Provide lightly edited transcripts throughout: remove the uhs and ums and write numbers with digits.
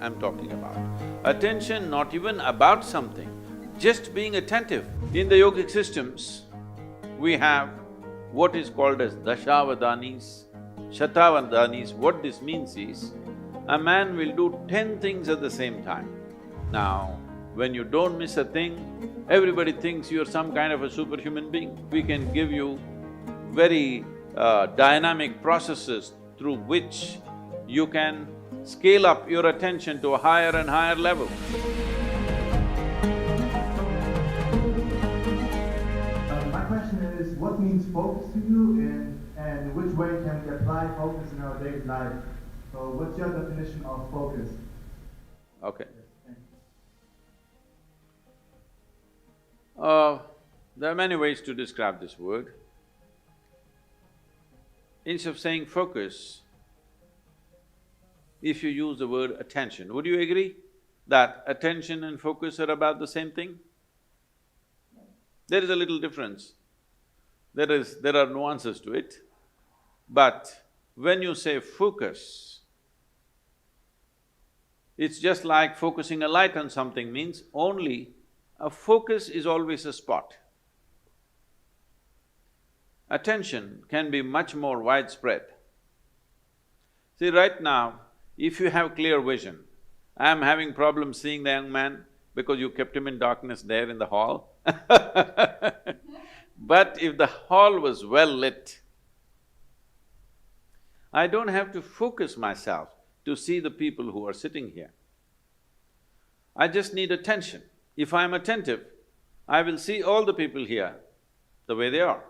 I'm talking about. Attention not even about something, just being attentive. In the yogic systems, we have what is called as dashavadanis, shatavadanis. What this means is, a man will do 10 things at the same time. Now, when you don't miss a thing, everybody thinks you're some kind of a superhuman being. We can give you very dynamic processes through which you can scale up your attention to a higher and higher level. My question is, what means focus to you, and which way can we apply focus in our daily life? So what's your definition of focus? Okay. There are many ways to describe this word. Instead of saying focus, if you use the word attention, would you agree that attention and focus are about the same thing? There is a little difference. There are nuances to it, but when you say focus, it's just like focusing a light on something means only a focus is always a spot. Attention can be much more widespread. See, right now, if you have clear vision, I'm having problems seeing the young man because you kept him in darkness there in the hall but if the hall was well lit, I don't have to focus myself to see the people who are sitting here. I just need attention. If I'm attentive, I will see all the people here the way they are.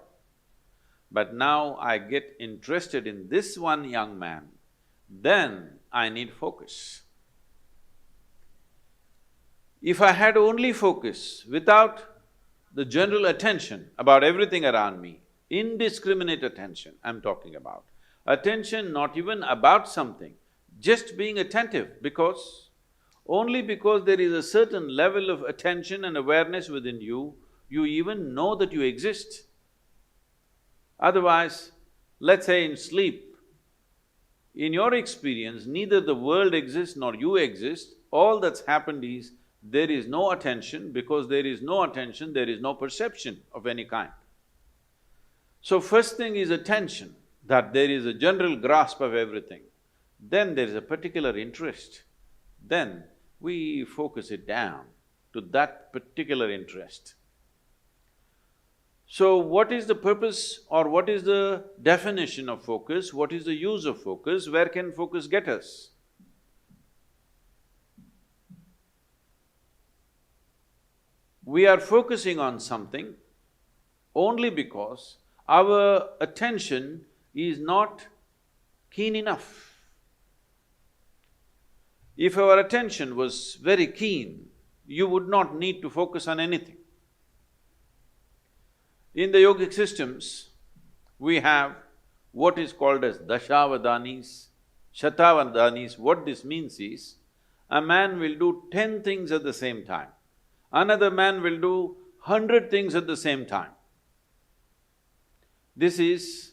But now I get interested in this one young man, then I need focus. If I had only focus without the general attention about everything around me, indiscriminate attention I'm talking about, attention not even about something, just being attentive only because there is a certain level of attention and awareness within you, you even know that you exist. Otherwise, let's say in sleep, in your experience, neither the world exists nor you exist, all that's happened is there is no attention. Because there is no attention, there is no perception of any kind. So first thing is attention, that there is a general grasp of everything. Then there is a particular interest. Then we focus it down to that particular interest. So what is the purpose or what is the definition of focus? What is the use of focus? Where can focus get us? We are focusing on something only because our attention is not keen enough. If our attention was very keen, you would not need to focus on anything. In the yogic systems, we have what is called as dashavadanis, shatavadanis. What this means is, a man will do 10 things at the same time. Another man will do 100 things at the same time. This is,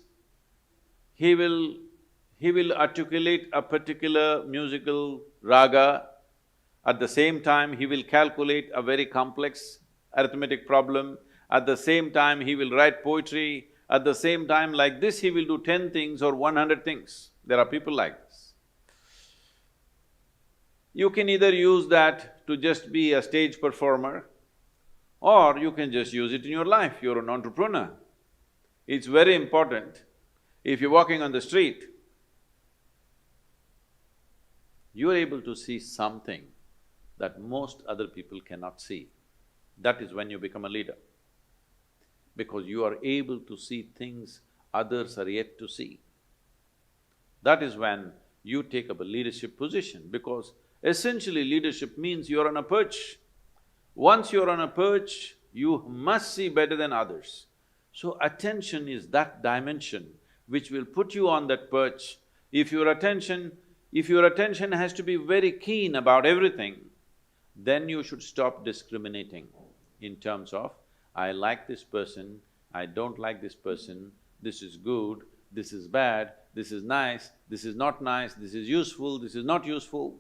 he will articulate a particular musical raga, at the same time he will calculate a very complex arithmetic problem, at the same time he will write poetry, at the same time like this he will do 10 things or 100 things. There are people like this. You can either use that to just be a stage performer, or you can just use it in your life, you're an entrepreneur. It's very important, if you're walking on the street, you're able to see something that most other people cannot see. That is when you become a leader. Because you are able to see things others are yet to see. That is when you take up a leadership position, because essentially leadership means you're on a perch. Once you're on a perch, you must see better than others. So attention is that dimension which will put you on that perch. If your attention has to be very keen about everything, then you should stop discriminating in terms of, I like this person, I don't like this person, this is good, this is bad, this is nice, this is not nice, this is useful, this is not useful.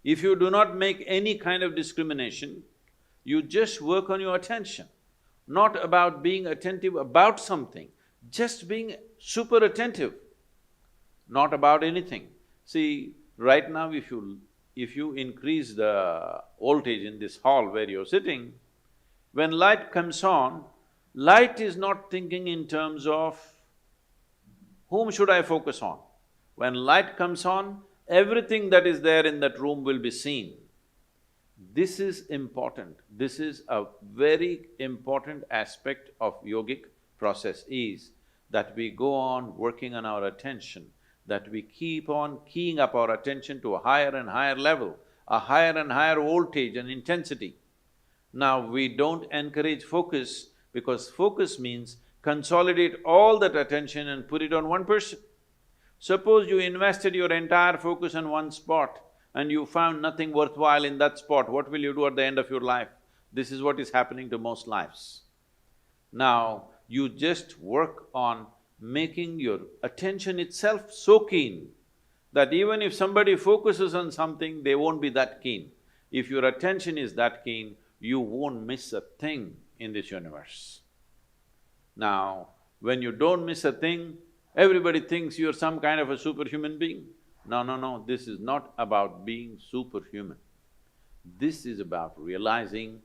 If you do not make any kind of discrimination, you just work on your attention, not about being attentive about something, just being super attentive, not about anything. See, right now if you increase the voltage in this hall where you're sitting, when light comes on, light is not thinking in terms of whom should I focus on. When light comes on, everything that is there in that room will be seen. This is important. This is a very important aspect of yogic process is that we go on working on our attention, that we keep on keying up our attention to a higher and higher level, a higher and higher voltage and intensity. Now, we don't encourage focus because focus means consolidate all that attention and put it on one person. Suppose you invested your entire focus on one spot and you found nothing worthwhile in that spot, what will you do at the end of your life? This is what is happening to most lives. Now, you just work on making your attention itself so keen that even if somebody focuses on something, they won't be that keen. If your attention is that keen, you won't miss a thing in this universe. Now, when you don't miss a thing, everybody thinks you're some kind of a superhuman being. No, no, no, this is not about being superhuman. This is about realizing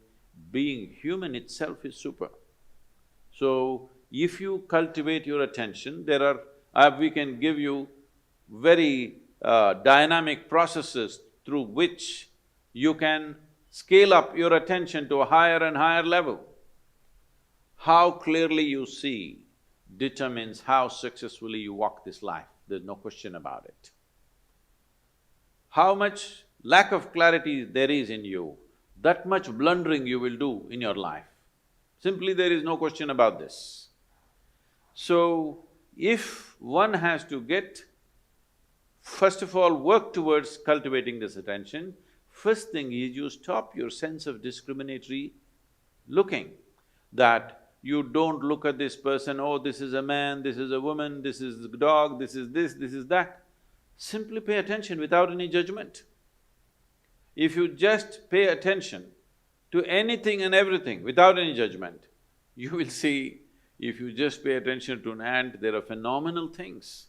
being human itself is super. So, if you cultivate your attention, we can give you very dynamic processes through which you can scale up your attention to a higher and higher level. How clearly you see determines how successfully you walk this life, there's no question about it. How much lack of clarity there is in you, that much blundering you will do in your life. Simply there is no question about this. So, if one has to first of all, work towards cultivating this attention, first thing is you stop your sense of discriminatory looking, that you don't look at this person, oh, this is a man, this is a woman, this is a dog, this is this, this is that. Simply pay attention without any judgment. If you just pay attention to anything and everything without any judgment, you will see, if you just pay attention to an ant, there are phenomenal things.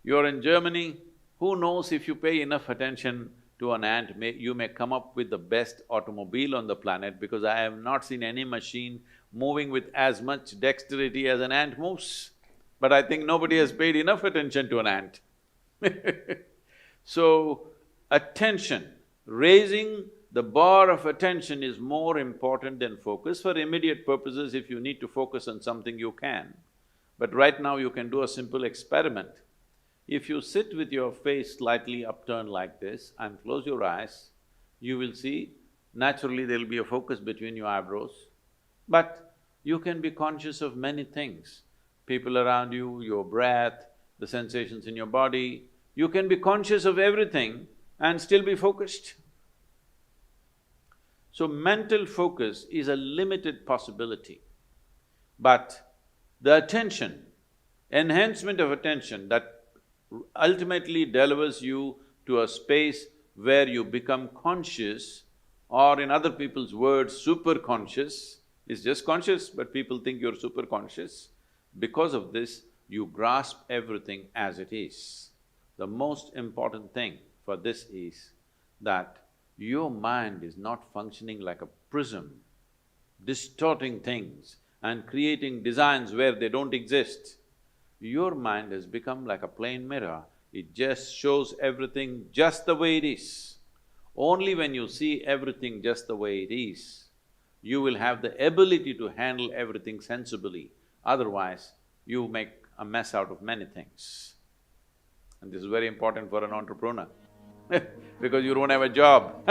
You're in Germany, who knows if you pay enough attention to an ant, you may come up with the best automobile on the planet because I have not seen any machine moving with as much dexterity as an ant moves. But I think nobody has paid enough attention to an ant. So, attention, raising the bar of attention is more important than focus. For immediate purposes, if you need to focus on something, you can. But right now you can do a simple experiment. If you sit with your face slightly upturned like this and close your eyes, you will see naturally there'll be a focus between your eyebrows. But you can be conscious of many things, people around you, your breath, the sensations in your body. You can be conscious of everything and still be focused. So mental focus is a limited possibility, but the attention, enhancement of attention that ultimately delivers you to a space where you become conscious, or in other people's words, super conscious, is just conscious, but people think you're super conscious. Because of this, you grasp everything as it is. The most important thing for this is that your mind is not functioning like a prism, distorting things and creating designs where they don't exist. Your mind has become like a plain mirror, it just shows everything just the way it is. Only when you see everything just the way it is, you will have the ability to handle everything sensibly, otherwise you make a mess out of many things. And this is very important for an entrepreneur because you don't have a job